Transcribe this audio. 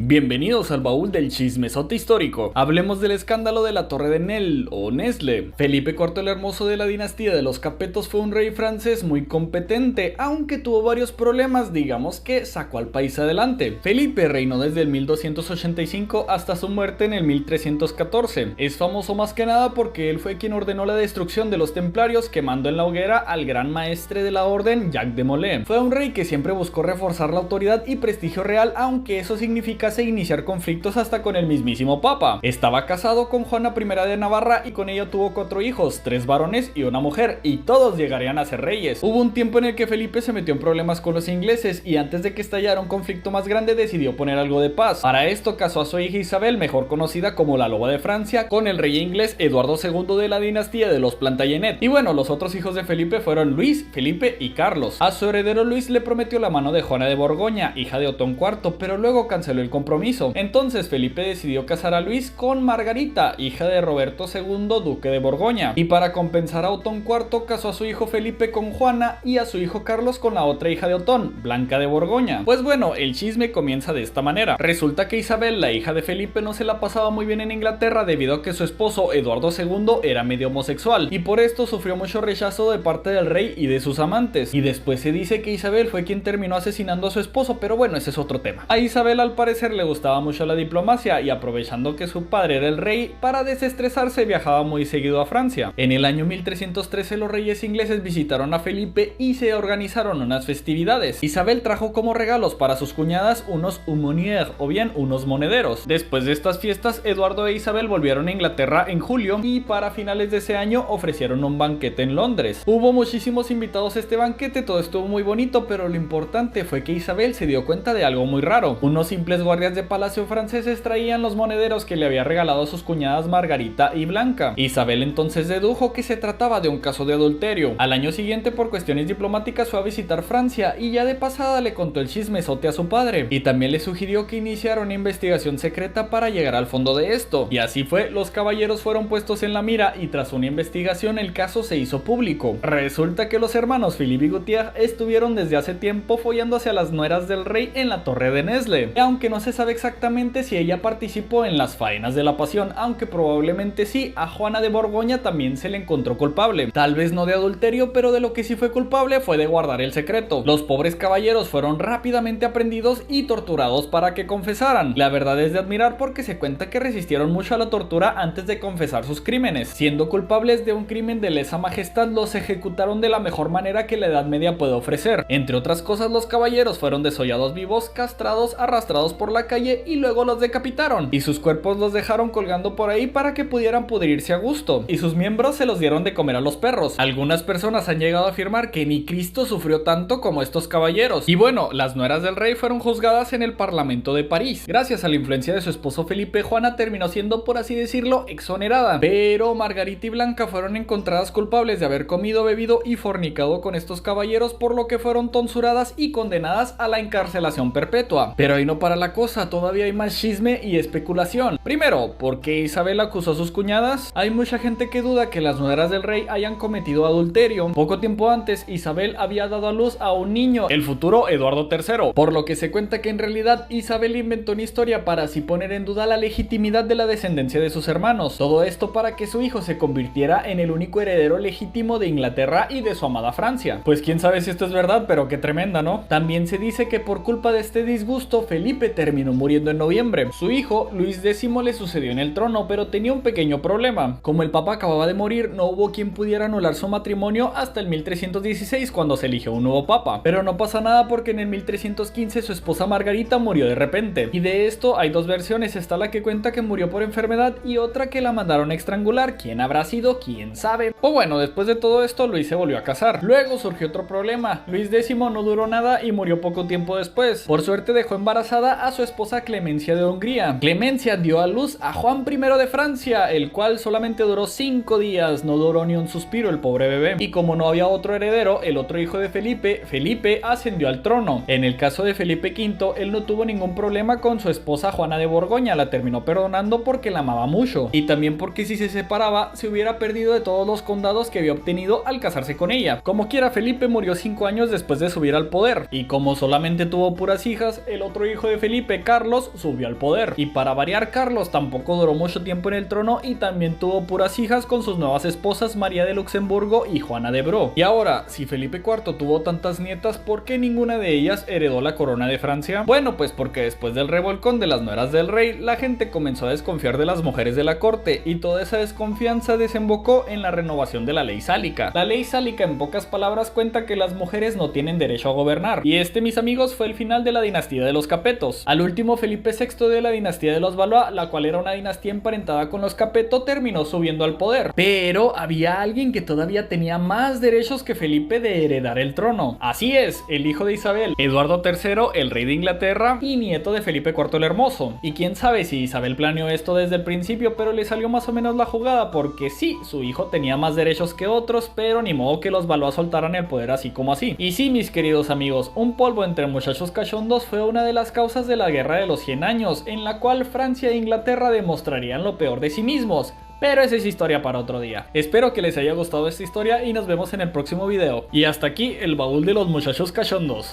Bienvenidos al baúl del chismesote histórico. Hablemos del escándalo de la Torre de Nesle o Nesle. Felipe IV el Hermoso de la dinastía de los Capetos fue un rey francés muy competente, aunque tuvo varios problemas, digamos que sacó al país adelante. Felipe reinó desde el 1285 hasta su muerte en el 1314. Es famoso más que nada porque él fue quien ordenó la destrucción de los templarios, quemando en la hoguera al gran maestre de la orden, Jacques de Molay. Fue un rey que siempre buscó reforzar la autoridad y prestigio real, aunque eso significase iniciar conflictos hasta con el mismísimo Papa. Estaba casado con Juana I de Navarra y con ella tuvo 4 hijos, 3 varones y una mujer, y todos llegarían a ser reyes. Hubo un tiempo en el que Felipe se metió en problemas con los ingleses y antes de que estallara un conflicto más grande decidió poner algo de paz. Para esto casó a su hija Isabel, mejor conocida como la Loba de Francia, con el rey inglés Eduardo II de la dinastía de los Plantagenet. Y bueno, los otros hijos de Felipe fueron Luis, Felipe y Carlos. A su heredero Luis le prometió la mano de Juana de Borgoña, hija de Otón IV, pero luego canceló el compromiso. Entonces Felipe decidió casar a Luis con Margarita, hija de Roberto II, duque de Borgoña. Y para compensar a Otón IV, casó a su hijo Felipe con Juana y a su hijo Carlos con la otra hija de Otón, Blanca de Borgoña. Pues bueno, el chisme comienza de esta manera. Resulta que Isabel, la hija de Felipe, no se la pasaba muy bien en Inglaterra debido a que su esposo Eduardo II era medio homosexual y por esto sufrió mucho rechazo de parte del rey y de sus amantes. Y después se dice que Isabel fue quien terminó asesinando a su esposo, pero bueno, ese es otro tema. A Isabel al parecer le gustaba mucho la diplomacia y aprovechando que su padre era el rey, para desestresarse viajaba muy seguido a Francia. En el año 1313 los reyes ingleses visitaron a Felipe y se organizaron unas festividades. Isabel trajo como regalos para sus cuñadas unos aumônières o bien unos monederos. Después de estas fiestas, Eduardo e Isabel volvieron a Inglaterra en julio y para finales de ese año ofrecieron un banquete en Londres. Hubo muchísimos invitados a este banquete, todo estuvo muy bonito, pero lo importante fue que Isabel se dio cuenta de algo muy raro. Unos simples guardias de palacio franceses traían los monederos que le había regalado a sus cuñadas Margarita y Blanca. Isabel entonces dedujo que se trataba de un caso de adulterio. Al año siguiente, por cuestiones diplomáticas, fue a visitar Francia y ya de pasada le contó el chismesote a su padre y también le sugirió que iniciara una investigación secreta para llegar al fondo de esto. Y así fue, los caballeros fueron puestos en la mira y tras una investigación el caso se hizo público. Resulta que los hermanos Philippe y Gautier estuvieron desde hace tiempo follando hacia las nueras del rey en la Torre de Nesle, aunque no se sabe exactamente si ella participó en las faenas de la pasión, aunque probablemente sí. A Juana de Borgoña también se le encontró culpable, tal vez no de adulterio, pero de lo que sí fue culpable fue de guardar el secreto. Los pobres caballeros fueron rápidamente aprendidos y torturados para que confesaran. La verdad es de admirar porque se cuenta que resistieron mucho a la tortura antes de confesar sus crímenes. Siendo culpables de un crimen de lesa majestad, los ejecutaron de la mejor manera que la Edad Media puede ofrecer. Entre otras cosas, los caballeros fueron desollados vivos, castrados, arrastrados por la calle y luego los decapitaron, y sus cuerpos los dejaron colgando por ahí para que pudieran pudrirse a gusto, y sus miembros se los dieron de comer a los perros. Algunas personas han llegado a afirmar que ni Cristo sufrió tanto como estos caballeros. Y bueno, las nueras del rey fueron juzgadas en el Parlamento de París. Gracias a la influencia de su esposo Felipe, Juana terminó siendo, por así decirlo, exonerada, pero Margarita y Blanca fueron encontradas culpables de haber comido, bebido y fornicado con estos caballeros, por lo que fueron tonsuradas y condenadas a la encarcelación perpetua. Pero ahí no para la cosa, todavía hay más chisme y especulación. Primero, ¿por qué Isabel acusó a sus cuñadas? Hay mucha gente que duda que las nueras del rey hayan cometido adulterio. Poco tiempo antes, Isabel había dado a luz a un niño, el futuro Eduardo III, por lo que se cuenta que en realidad Isabel inventó una historia para así poner en duda la legitimidad de la descendencia de sus hermanos. Todo esto para que su hijo se convirtiera en el único heredero legítimo de Inglaterra y de su amada Francia. Pues quién sabe si esto es verdad, pero qué tremenda, ¿no? También se dice que por culpa de este disgusto, Felipe terminó muriendo en noviembre. Su hijo, Luis X, le sucedió en el trono, pero tenía un pequeño problema. Como el papa acababa de morir, no hubo quien pudiera anular su matrimonio hasta el 1316, cuando se eligió un nuevo papa. Pero no pasa nada porque en el 1315 su esposa Margarita murió de repente. Y de esto hay dos versiones. Está la que cuenta que murió por enfermedad y otra que la mandaron a estrangular. ¿Quién habrá sido? ¿Quién sabe? O bueno, después de todo esto, Luis se volvió a casar. Luego surgió otro problema. Luis X no duró nada y murió poco tiempo después. Por suerte dejó embarazada a su esposa Clemencia de Hungría. Clemencia dio a luz a Juan I de Francia, el cual solamente duró 5 días, no duró ni un suspiro el pobre bebé. Y como no había otro heredero, el otro hijo de Felipe, Felipe ascendió al trono. En el caso de Felipe V, él no tuvo ningún problema con su esposa Juana de Borgoña, la terminó perdonando porque la amaba mucho, y también porque si se separaba, se hubiera perdido de todos los condados que había obtenido al casarse con ella. Como quiera, Felipe murió 5 años después de subir al poder, y como solamente tuvo puras hijas, el otro hijo de Felipe Felipe, Carlos subió al poder. Y para variar, Carlos tampoco duró mucho tiempo en el trono y también tuvo puras hijas con sus nuevas esposas María de Luxemburgo y Juana de Bro. Y ahora, si Felipe IV tuvo tantas nietas, ¿por qué ninguna de ellas heredó la corona de Francia? Bueno, pues porque después del revolcón de las nueras del rey, la gente comenzó a desconfiar de las mujeres de la corte y toda esa desconfianza desembocó en la renovación de la ley sálica. La ley sálica, en pocas palabras, cuenta que las mujeres no tienen derecho a gobernar. Y este, mis amigos, fue el final de la dinastía de los Capetos. Al último, Felipe VI de la dinastía de los Valois, la cual era una dinastía emparentada con los Capeto, terminó subiendo al poder. Pero había alguien que todavía tenía más derechos que Felipe de heredar el trono. Así es, el hijo de Isabel, Eduardo III, el rey de Inglaterra y nieto de Felipe IV el Hermoso. Y quién sabe si Isabel planeó esto desde el principio, pero le salió más o menos la jugada, porque sí, su hijo tenía más derechos que otros, pero ni modo que los Valois soltaran el poder así como así. Y sí, mis queridos amigos, un polvo entre muchachos cachondos fue una de las causas de la Guerra de los 100 años, en la cual Francia e Inglaterra demostrarían lo peor de sí mismos. Pero esa es historia para otro día. Espero que les haya gustado esta historia y nos vemos en el próximo video. Y hasta aquí el baúl de los muchachos cachondos.